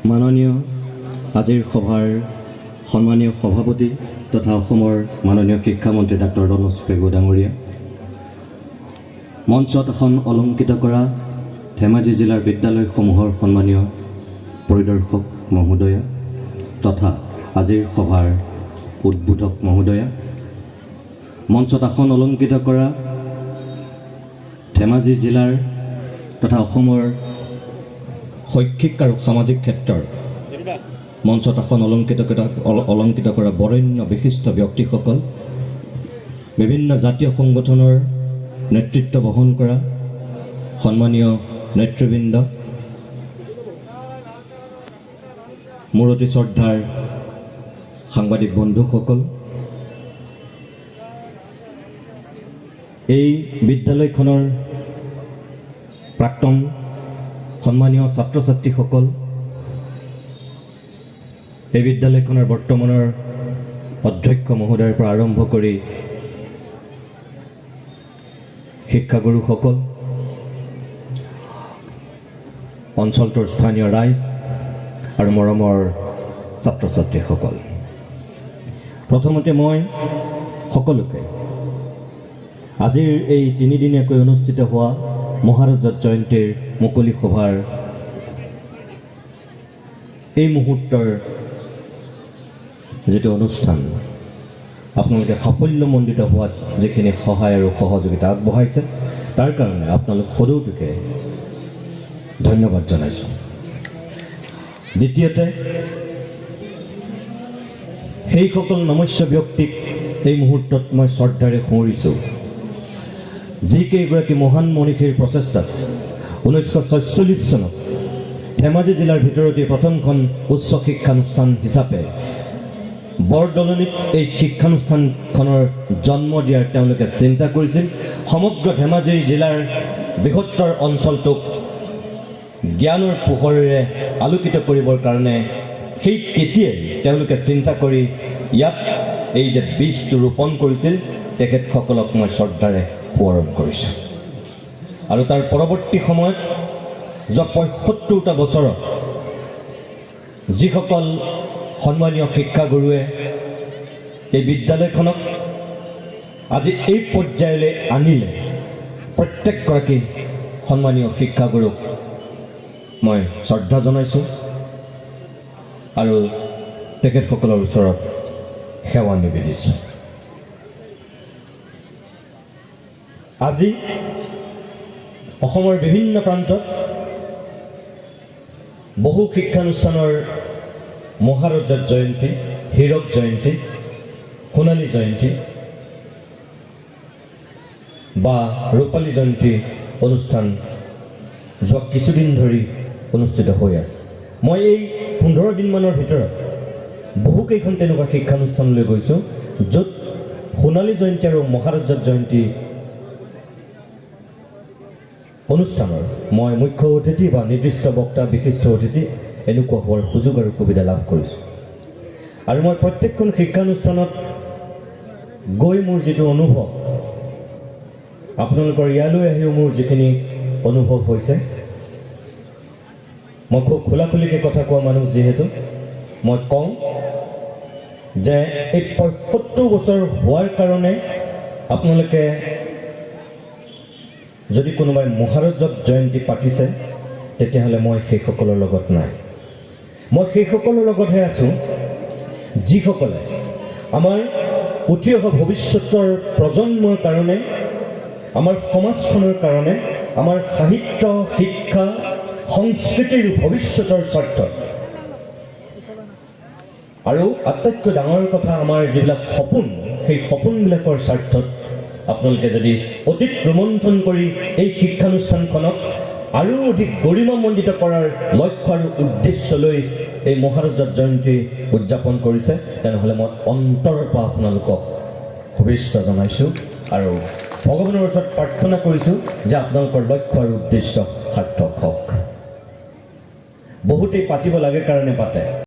মাননীয় আজিৰ সভাৰ সন্মানীয় সভাপতি তথা অসমৰ মাননীয় শিক্ষামন্ত্ৰী ডাক্তৰ ৰণোজ পেগু ডাঙৰীয়া, মঞ্চত আসন অলংকৃত কৰা ধেমাজি জিলাৰ বিদ্যালয়সমূহৰ সন্মানীয় পৰিদৰ্শক মহোদয়া তথা আজিৰ সভাৰ উদ্বোধক মহোদয়া, মঞ্চত আসন অলংকৃত কৰা ধেমাজি জিলাৰ তথা অসমৰ শৈক্ষিক আৰু সামাজিক ক্ষেত্ৰৰ মঞ্চত আসন অলংকৃত কৰা বৰেণ্য বিশিষ্ট ব্যক্তিসকল, বিভিন্ন জাতীয় সংগঠনৰ নেতৃত্ব বহন কৰা সন্মানীয় নেতৃবৃন্দ, মোৰ অতি শ্ৰদ্ধাৰ সাংবাদিক বন্ধুসকল, এই বিদ্যালয়খনৰ প্ৰাক্তন সন্মানীয় ছাত্ৰ ছাত্ৰীসকল, এই বিদ্যালয়খনৰ বৰ্তমানৰ অধ্যক্ষ মহোদয়ৰ পৰা আৰম্ভ কৰি শিক্ষাগুৰুসকল, অঞ্চলটোৰ স্থানীয় ৰাইজ আৰু মৰমৰ ছাত্ৰ ছাত্ৰীসকল, প্ৰথমতে মই সকলোকে আজিৰ এই তিনিদিনীয়াকৈ অনুষ্ঠিত হোৱা মহাৰজত জয়ন্তীৰ মুকলি সভাৰ এই মুহূৰ্তৰ যিটো অনুষ্ঠান আপোনালোকে সাফল্যমণ্ডিত হোৱাত যিখিনি সহায় আৰু সহযোগিতা আগবঢ়াইছে তাৰ কাৰণে আপোনালোক সদৌটোকে ধন্যবাদ জনাইছোঁ। দ্বিতীয়তে, সেইসকল নমস্য ব্যক্তিক এই মুহূৰ্তত মই শ্ৰদ্ধাৰে সুঁৱৰিছোঁ যিকেইগৰাকী মহান মনীষীৰ প্ৰচেষ্টাত 1946 চনত ধেমাজি জিলাৰ ভিতৰতে প্ৰথমখন উচ্চ শিক্ষানুষ্ঠান হিচাপে বৰদলনিত এই শিক্ষানুষ্ঠানখনৰ জন্ম দিয়াৰ তেওঁলোকে চিন্তা কৰিছিল। সমগ্ৰ ধেমাজি জিলাৰ বৃহত্তৰ অঞ্চলটোক জ্ঞানৰ পোহৰেৰে আলোকিত কৰিবৰ কাৰণে সেই তেতিয়াই তেওঁলোকে চিন্তা কৰি ইয়াত এই যে বীজটো ৰোপণ কৰিছিল তেখেতসকলক মই শ্ৰদ্ধাৰে সোঁৱৰণ কৰিছোঁ। আৰু তাৰ পৰৱৰ্তী সময়ত যোৱা ৭৫টা বছৰত যিসকল সন্মানীয় শিক্ষাগুৰুৱে এই বিদ্যালয়খনক আজি এই পৰ্যায়লৈ আনিলে, প্ৰত্যেকগৰাকী সন্মানীয় শিক্ষাগুৰুক মই শ্ৰদ্ধা জনাইছোঁ আৰু তেখেতসকলৰ ওচৰত সেৱা নিবেদিছোঁ। আজি অসমৰ বিভিন্ন প্ৰান্তত বহু শিক্ষানুষ্ঠানৰ মহাৰজত জয়ন্তী, হীৰক জয়ন্তী, সোণালী জয়ন্তী বা ৰূপালী জয়ন্তী অনুষ্ঠান যোৱা কিছুদিন ধৰি অনুষ্ঠিত হৈ আছে। মই এই 15 দিনমানৰ ভিতৰত বহুকেইখন তেনেকুৱা শিক্ষানুষ্ঠানলৈ গৈছোঁ য'ত সোণালী জয়ন্তী আৰু মহাৰজত জয়ন্তী অনুষ্ঠানৰ মই মুখ্য অতিথি বা নিৰ্দিষ্ট বক্তা বিশিষ্ট অতিথি এনেকুৱা হোৱাৰ সুযোগ আৰু সুবিধা লাভ কৰিছোঁ। আৰু মই প্ৰত্যেকখন শিক্ষানুষ্ঠানত গৈ মোৰ যিটো অনুভৱ, আপোনালোকৰ ইয়ালৈ আহিও মোৰ যিখিনি অনুভৱ হৈছে, মই খুব খোলাখুলিকৈ কথা কোৱা মানুহ যিহেতু মই কওঁ যে এই ৭৫ বছৰ হোৱাৰ কাৰণে আপোনালোকে যদি কোনোবাই মহাৰজত জয়ন্তী পাতিছে তেতিয়াহ'লে মই সেইসকলৰ লগত নাই। মই সেইসকলৰ লগতহে আছোঁ যিসকলে আমাৰ উঠি অহা ভৱিষ্যতৰ প্ৰজন্মৰ কাৰণে, আমাৰ সমাজখনৰ কাৰণে, আমাৰ সাহিত্য, শিক্ষা, সংস্কৃতিৰ ভৱিষ্যতৰ স্বাৰ্থত আৰু আটাইতকৈ ডাঙৰ কথা আমাৰ যিবিলাক সপোন, সেই সপোনবিলাকৰ স্বাৰ্থত আপোনালোকে যদি অধিক ৰোমন্থন কৰি এই শিক্ষানুষ্ঠানখনক আৰু অধিক গৰিমামণ্ডিত কৰাৰ লক্ষ্য আৰু উদ্দেশ্য লৈ এই মহাৰজত জয়ন্তী উদযাপন কৰিছে তেনেহ'লে মই অন্তৰৰ পৰা আপোনালোকক শুভেচ্ছা জনাইছোঁ আৰু ভগৱানৰ ওচৰত প্ৰাৰ্থনা কৰিছোঁ যে আপোনালোকৰ লক্ষ্য আৰু উদ্দেশ্য সাৰ্থক হওক। বহুতেই পাতিব লাগে কাৰণে পাতে।